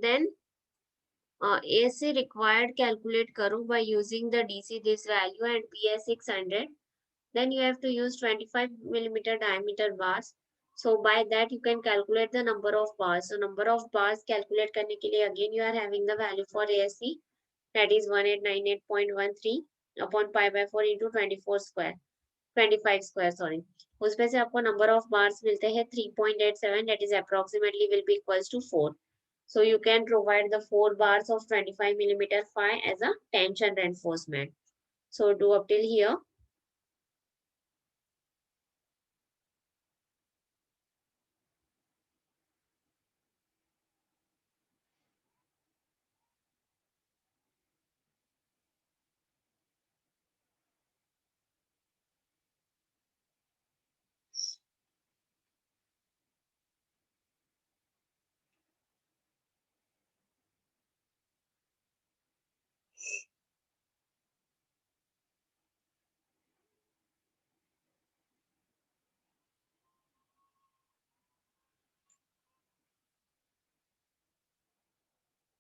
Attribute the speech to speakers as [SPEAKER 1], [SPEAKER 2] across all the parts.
[SPEAKER 1] then AC required calculate करो by using the DC this value and PS 600. Then you have to use 25 millimeter diameter bars. So by that you can calculate the number of bars. So number of bars calculate करने के लिए again you are having the value for AC, that is 1898.13 upon pi by 4 into 24 square 25 square sorry. उसमें से आपको number of bars मिलते हैं 3.87, that is approximately will be equals to 4. So you can provide the 4 bars of 25 millimeter phi as a tension reinforcement. So do up till here.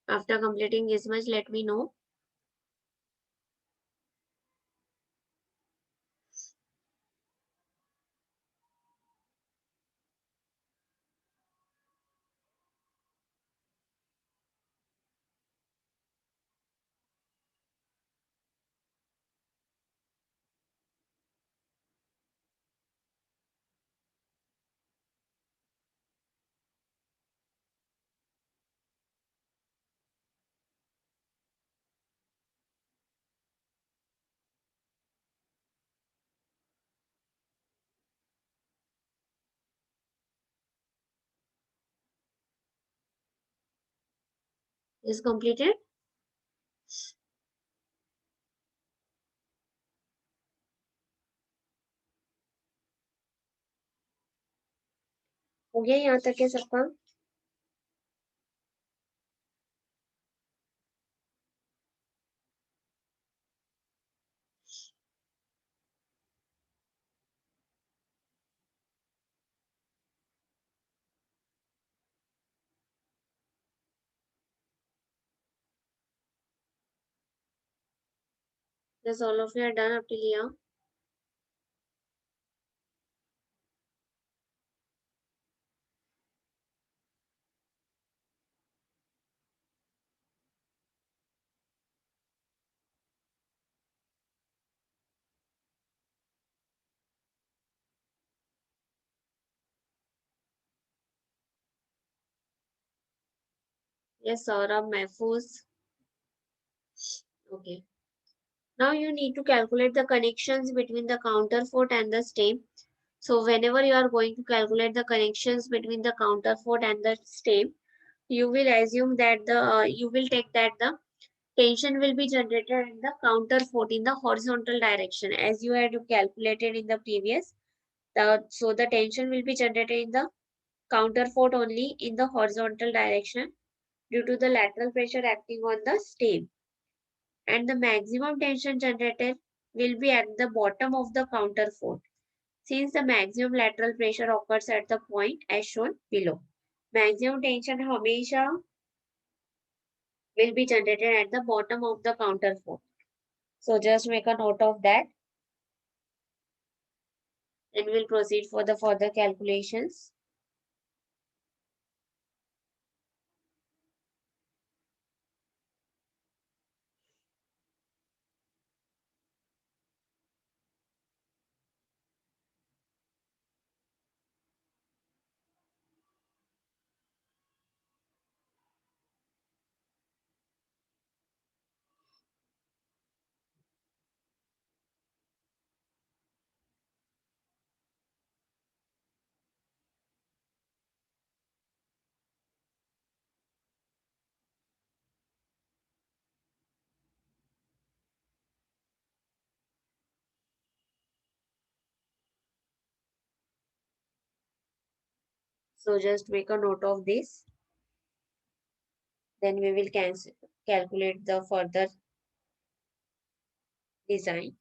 [SPEAKER 1] After completing this much, let me know. Is completed? हो गया यहाँ तक के सब काम? Yes, all of you are done up till here. Yes, Saurabh, Mahfouz. Okay. Now you need to calculate the connections between the counterfort and the stem. So whenever you are going to calculate the connections between the counterfort and the stem, you will assume that you will take that the tension will be generated in the counterfort in the horizontal direction as you had calculated in the previous. So the tension will be generated in the counterfort only in the horizontal direction due to the lateral pressure acting on the stem. And the maximum tension generated will be at the bottom of the counterfort since the maximum lateral pressure occurs at the point as shown below. Maximum tension हमेशा will be generated at the bottom of the counterfort. So just make a note of that and we'll proceed for the further calculations. So just make a note of this. Then we will calculate the further design.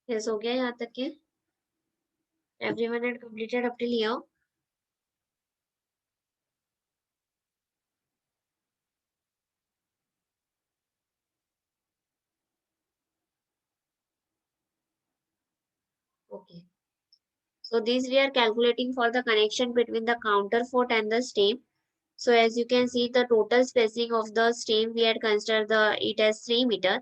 [SPEAKER 1] Yes हो गया यहाँ तक के? Everyone had completed up till here. Okay. So these we are calculating for the connection between the counter fort and the stem. So as you can see, the total spacing of the stem we had considered it as 3 meter.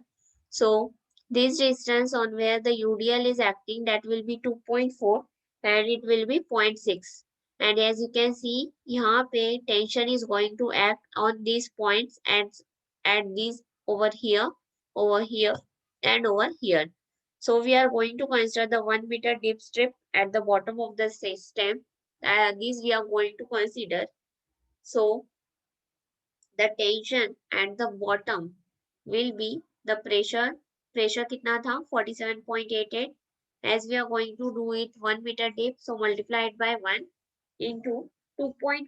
[SPEAKER 1] So this distance on where the UDL is acting, that will be 2.4 and it will be 0.6. And as you can see, यहाँ पे tension is going to act on these points at these over here, and over here. So we are going to consider the 1 meter deep strip at the bottom of the stem. These we are going to consider. So the tension at the bottom will be the pressure कितना था 47.88. As we are going to do it 1 meter deep, so multiply it by 1 into 2.4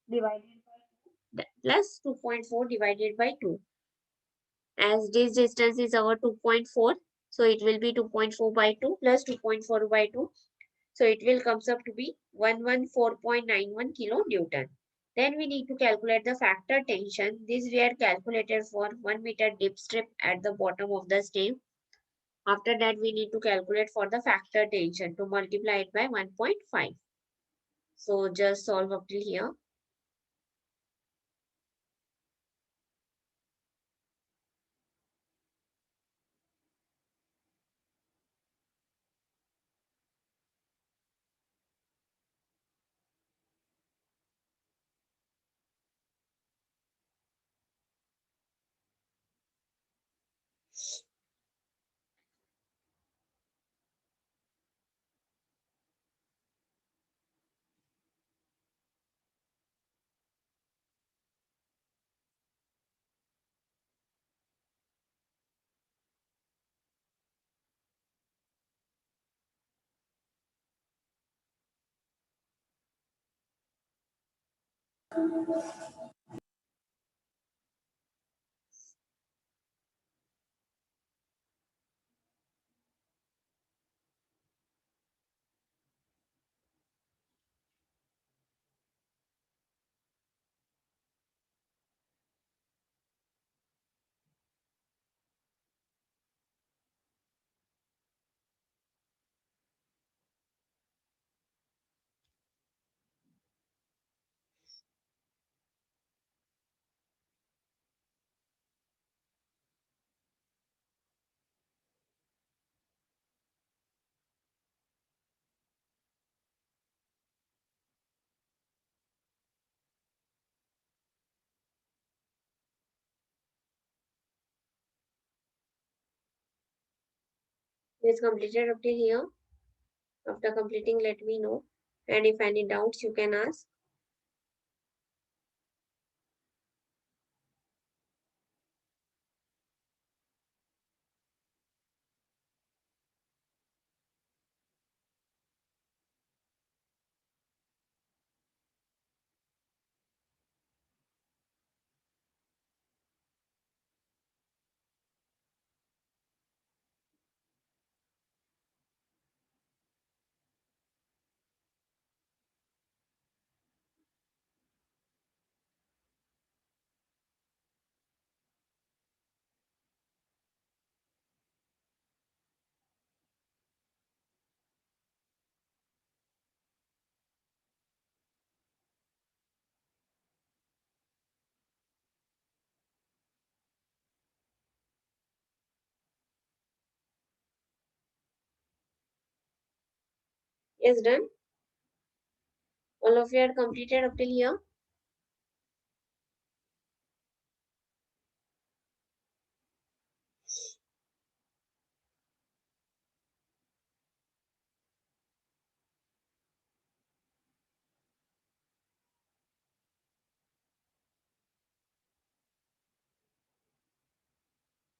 [SPEAKER 1] divided by 2 plus 2.4 divided by 2. As this distance is our 2.4, so it will be 2.4 by 2 plus 2.4 by 2. So it will comes up to be 114.91 kilonewton. Then we need to calculate the factor tension. This we had calculated for 1 meter dip strip at the bottom of the stem. After that, we need to calculate for the factor tension to multiply it by 1.5. So just solve up till here. It's completed up till here. After completing, let me know. And if any doubts, you can ask. Yes, done. All of you had completed up till here.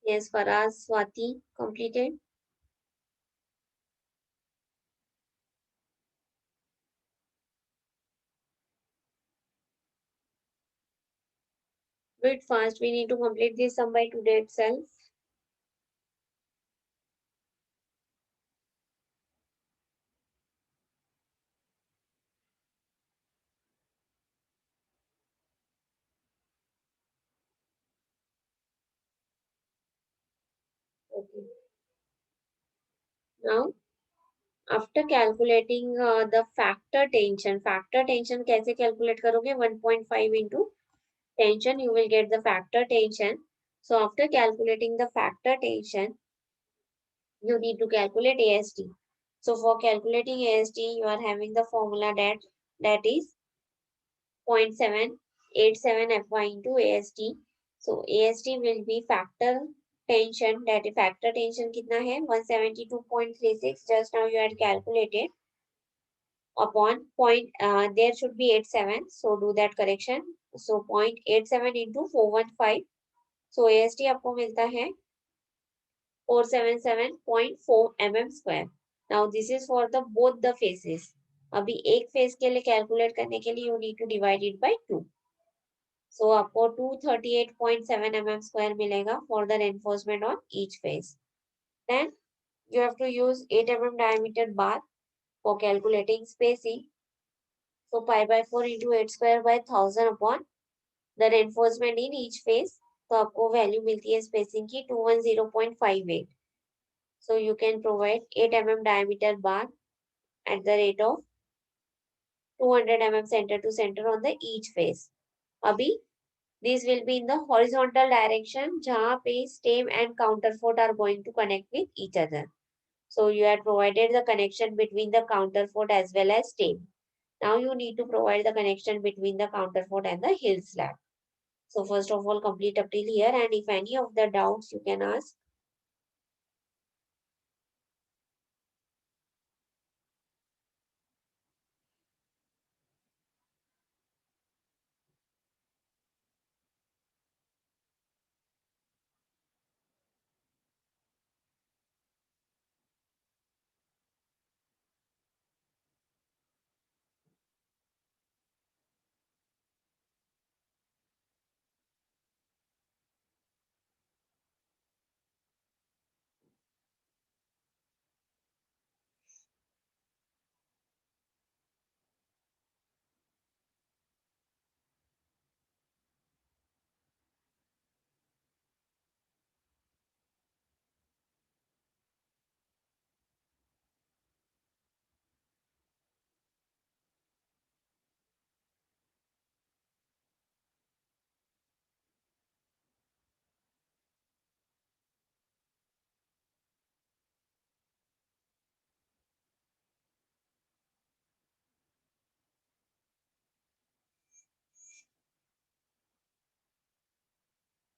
[SPEAKER 1] Yes, Faraz, Swati, completed. Do it fast. We need to complete this sum by today itself. Now, after calculating the factor tension कैसे calculate करोगे? 1.5 into tension, you will get the factor tension. So after calculating the factor tension, you need to calculate AST. So for calculating AST, you are having the formula that is 0.787 Fy into AST. So AST will be factor tension, that is factor tension कितना है? 172.36. Just now you had calculated upon point, there should be 87. So do that correction. So 0.87 into 415. So AST आपको मिलता है 477.4 mm square. Now this is for the both the faces. अभी एक face के लिए calculate करने के लिए you need to divide it by 2. So आपको 238.7 mm square मिलेगा for the reinforcement on each face. Then you have to use 8 mm diameter bar for calculating spacing. So pi by 4 into 8 square by 1000 upon the reinforcement in each face. तो आपको value मिलती है spacing की 210.58. So you can provide 8 mm diameter bar at the rate of 200 mm center to center on the each face. अभी this will be in the horizontal direction जहाँ पे stem and counterfort are going to connect with each other. So you had provided the connection between the counterfort as well as stem. Now you need to provide the connection between the counterfort and the hill slab. So first of all, complete up till here, and if any of the doubts you can ask.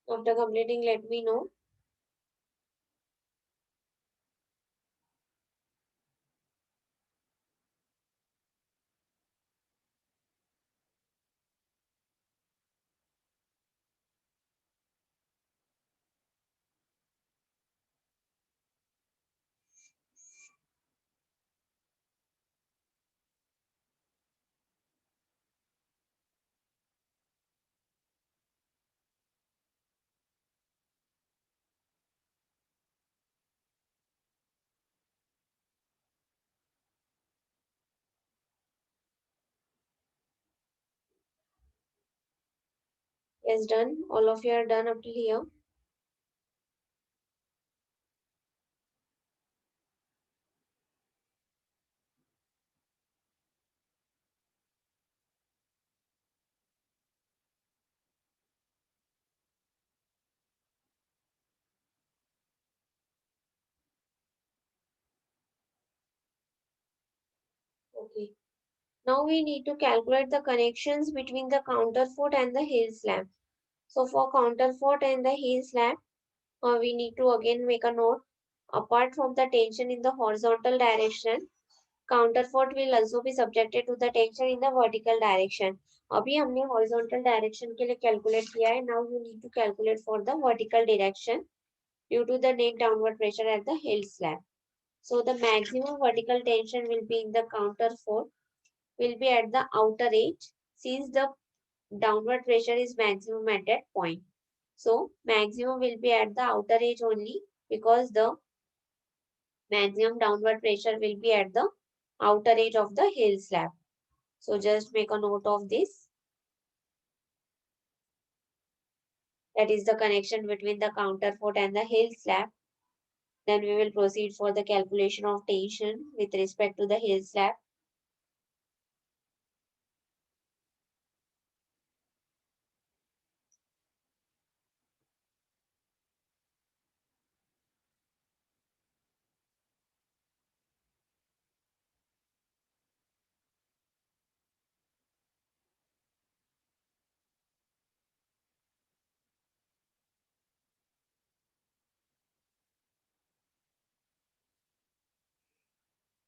[SPEAKER 1] After completing, let me know. Yes, done. All of you are done up till here. Okay. Now we need to calculate the connections between the counterfort and the heel slab. So for counterfort and the heel slab, we need to again make a note. Apart from the tension in the horizontal direction, counterfort will also be subjected to the tension in the vertical direction. अभी हमने horizontal direction के लिए calculate किया है. Now you need to calculate for the vertical direction due to the neck downward pressure at the heel slab. So the maximum vertical tension will be in the counterfort, will be at the outer edge since the downward pressure is maximum at that point. So maximum will be at the outer edge only because the maximum downward pressure will be at the outer edge of the heel slab. So just make a note of this. That is the connection between the counterfort and the heel slab. Then we will proceed for the calculation of tension with respect to the heel slab.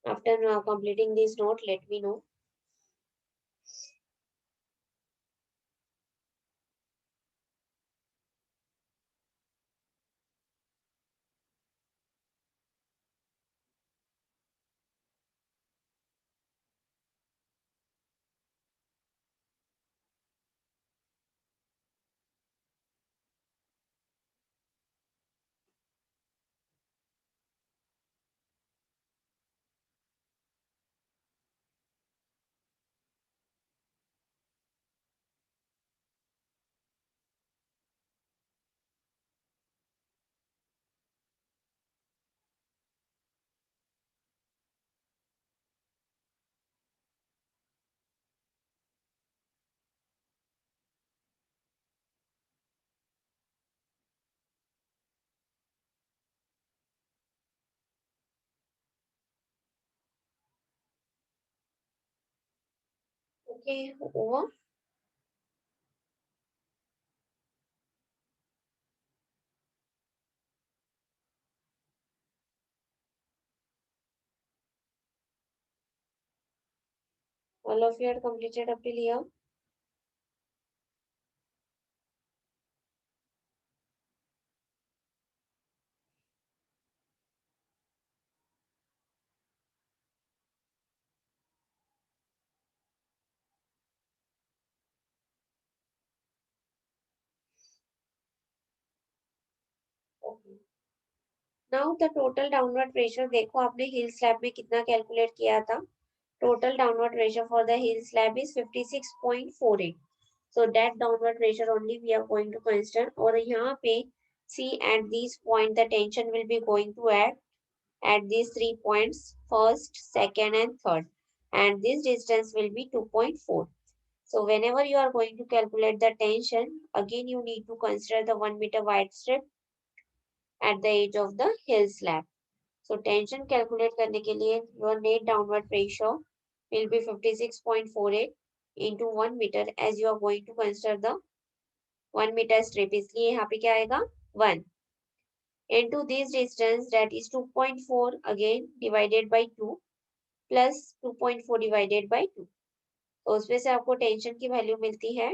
[SPEAKER 1] After completing this note, let me know. Okay, over. All of you are completed up till here. Okay. Now the total downward pressure देखो आपने heel slab में कितना calculate किया था. Total downward pressure for the heel slab is 56.48. So that downward pressure only we are going to consider. और यहाँ पे see at this point the tension will be going to add at these 3 points, first, second, and third. And this distance will be 2.4. So whenever you are going to calculate the tension, again you need to consider the 1 meter wide strip at the edge of the hill slab. So tension calculate करने के लिए your net downward pressure will be 56.48 into 1 meter as you are going to consider the 1 meter strip. इसलिए यहाँ पे क्या आएगा 1 into this distance that is 2.4 again divided by 2 plus 2.4 divided by 2. तो उसमें से आपको टेंशन की वैल्यू मिलती है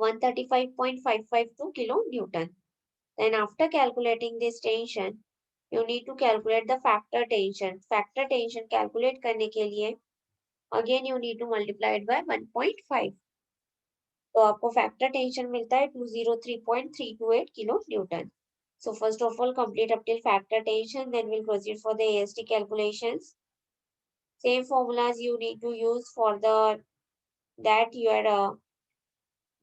[SPEAKER 1] 135.552 kilo Newton. Then after calculating this tension, you need to calculate the factor tension. Factor tension calculate करने के लिए again you need to multiply it by 1.5. तो आपको factor tension मिलता है 203.328 kilo Newton. So first of all complete up till factor tension, then we'll proceed for the AST calculations. Same formulas you need to use for the that you had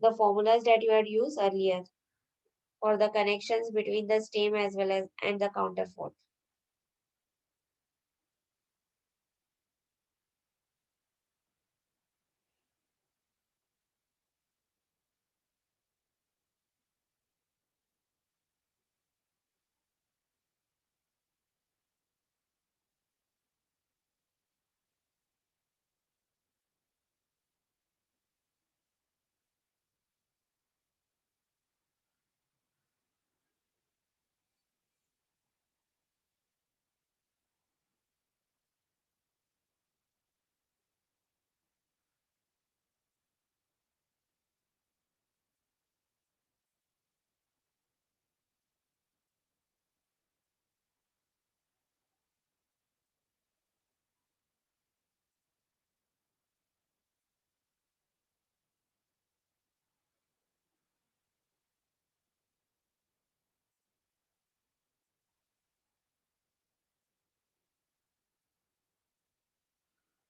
[SPEAKER 1] the formulas that you had used earlier for the connections between the stem as well as and the counterfort.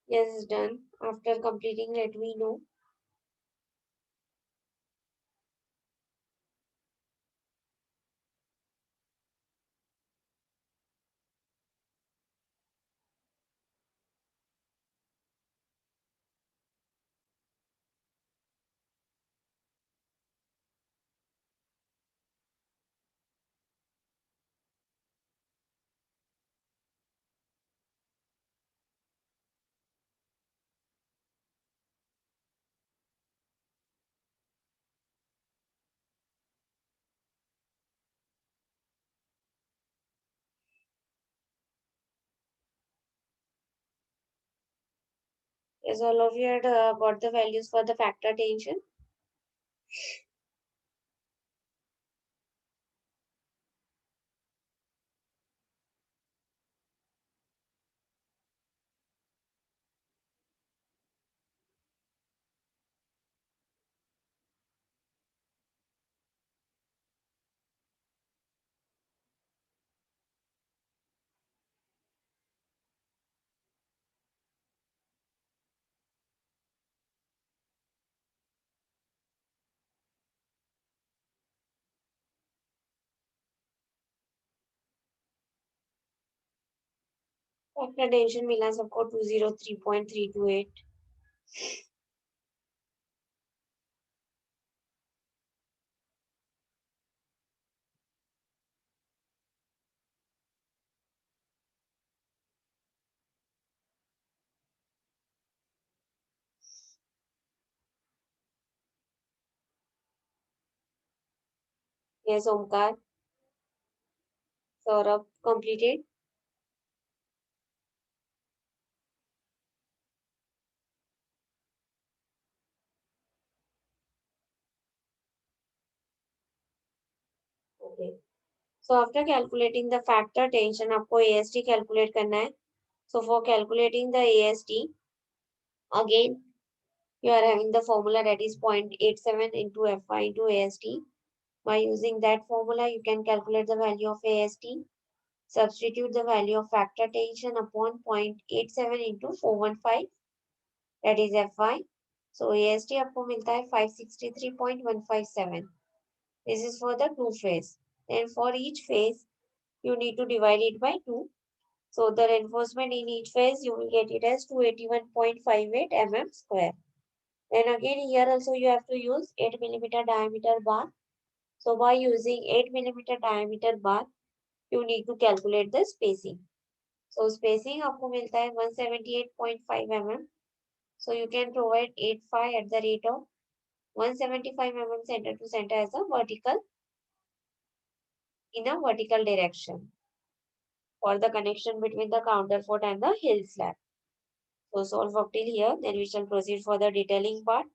[SPEAKER 1] Yes, done. After completing, let me know. Yes, all of you had got the values for the factor tension. Factor tension मिला सबको 203.328. Yes, Omkar. Saurabh completed. Okay. So after calculating the factor tension, आपको AST calculate करना है. So for calculating the AST, again you are having the formula that is 0.87 into Fy into AST. By using that formula, you can calculate the value of AST. Substitute the value of factor tension upon 0.87 into 415, that is Fy. So AST आपको मिलता है 563.157. This is for the two phase. And for each phase, you need to divide it by 2. So the reinforcement in each phase, you will get it as 281.58 mm square. And again, here also you have to use 8 millimeter diameter bar. So by using 8 millimeter diameter bar, you need to calculate the spacing. So spacing आपको मिलता है 178.5 mm. So you can provide 85 at the rate of 175 mm center to center as a vertical in a vertical direction for the connection between the counterfort and the hill slab. So solve up till here, then we shall proceed for the detailing part.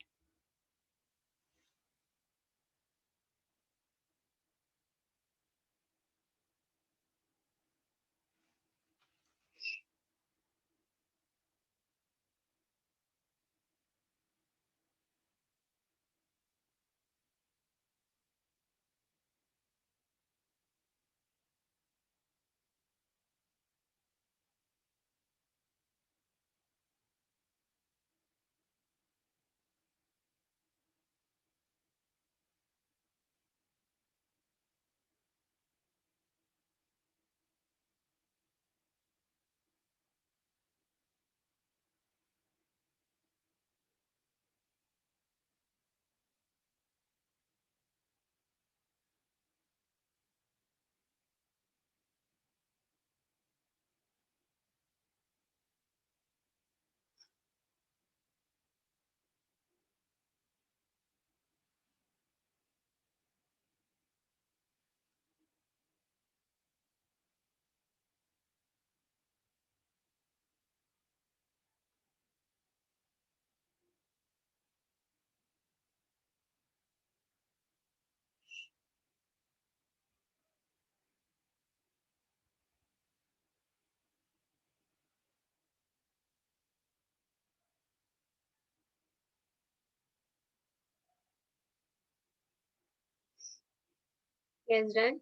[SPEAKER 1] Yes, done.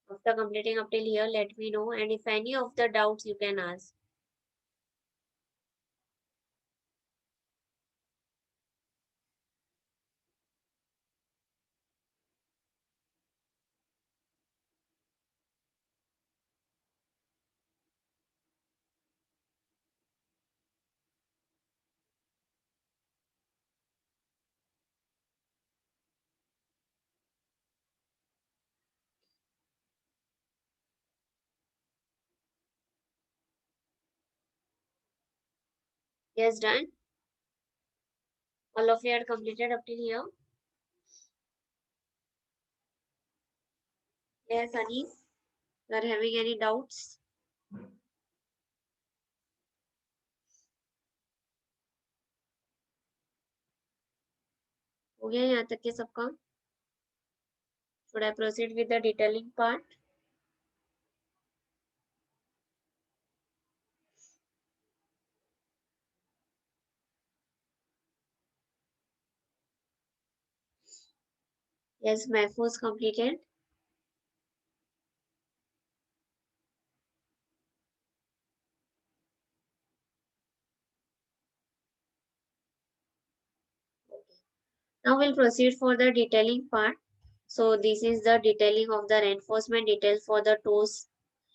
[SPEAKER 1] After completing up till here, let me know. And if any of the doubts, you can ask. Yes, done. All of you are completed up till here. Yes, Anis. You are having any doubts? हो गया यहाँ तक के सबका? Should I proceed with the detailing part? Yes, Mahfouz completed. Now we'll proceed for the detailing part. So this is the detailing of the reinforcement details for the toes,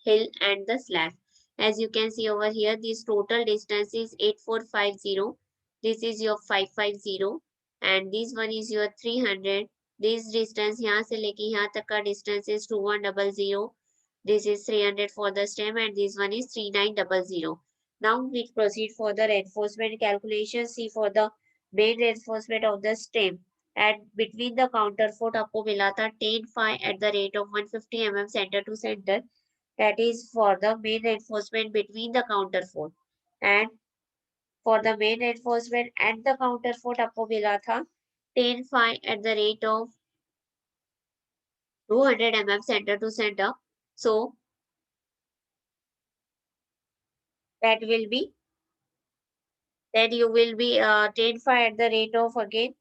[SPEAKER 1] hill and the slab. As you can see over here, this total distance is 8450. This is your 550 and this one is your 300. This distance यहाँ से लेके यहाँ तक का distance is 2100. This is 300 for the stem and this one is 3900. Now we proceed for the reinforcement calculation. See for the main reinforcement of the stem. And between the counterfort आपको मिला था 10 phi at the rate of 150 mm center to center. That is for the main reinforcement between the counterfort. And for the main reinforcement and the counterfort आपको मिला था 10 phi at the rate of 200 mm center to center. So that will be, then you will be 10 phi at the rate of again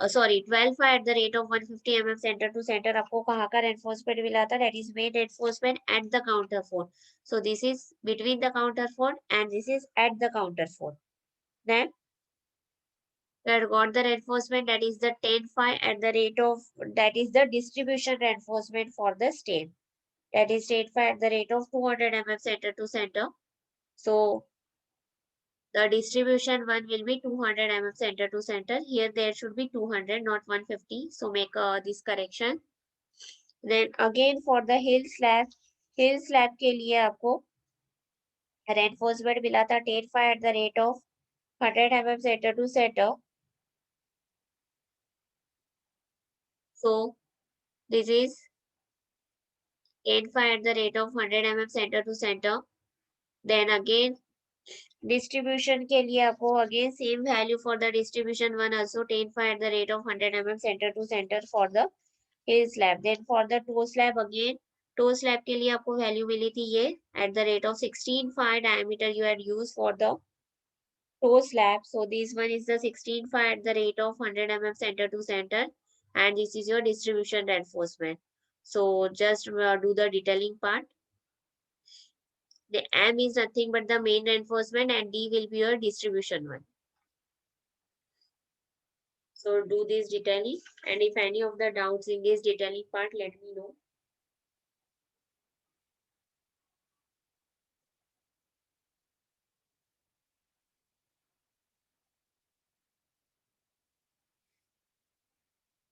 [SPEAKER 1] sorry 12 phi at the rate of 150 mm center to center. आपको कहाँ का reinforcement मिला था? That is main reinforcement and the counterfort. So this is between the counterfort and this is at the counterfort. Then that got the reinforcement, that is the 10 phi at the rate of, that is the distribution reinforcement for the stem. That is 10 phi at the rate of 200 mm center to center. So the distribution one will be 200 mm center to center. Here there should be 200, not 150. So make this correction. Then again for the hill slab के लिए आपको reinforcement मिला था 10 phi at the rate of 100 mm center to center. So this is 10 phi at the rate of 100 mm center to center. Then again distribution के लिए आपको again same value for the distribution one also 10 phi at the rate of 100 mm center to center for the hill slab. Then for the toe slab again, toe slab के लिए आपको value मिली थी ये at the rate of 16 phi diameter you had used for the toe slab. So this one is the 16 phi at the rate of 100 mm center to center and this is your distribution reinforcement. So just do the detailing part. The M is nothing but the main reinforcement and D will be your distribution one. So do this detailing and if any of the doubts in this detailing part, let me know.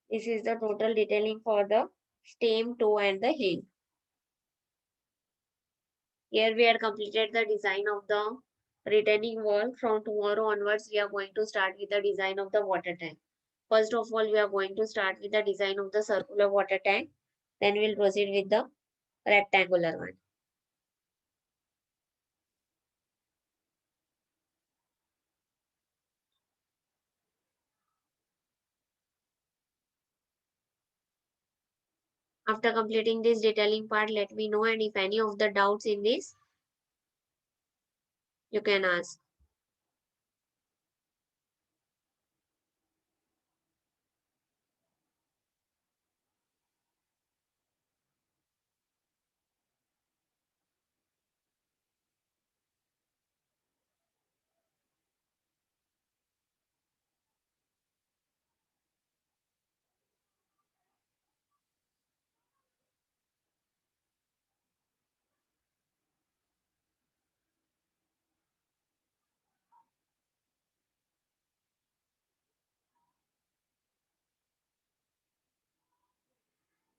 [SPEAKER 1] This is the total detailing for the stem, toe and the heel. Here we have completed the design of the retaining wall. From tomorrow onwards, we are going to start with the design of the water tank. First of all, we are going to start with the design of the circular water tank. Then we'll proceed with the rectangular one. After completing this detailing part, let me know and if any of the doubts in this, you can ask.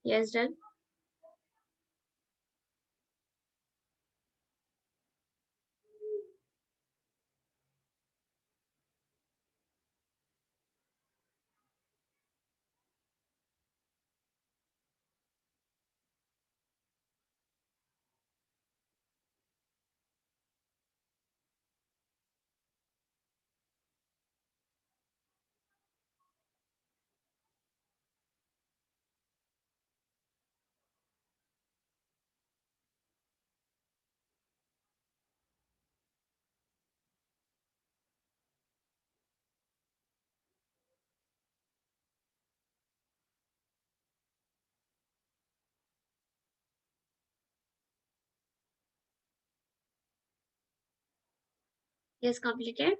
[SPEAKER 1] Yes, done. Yes, completed.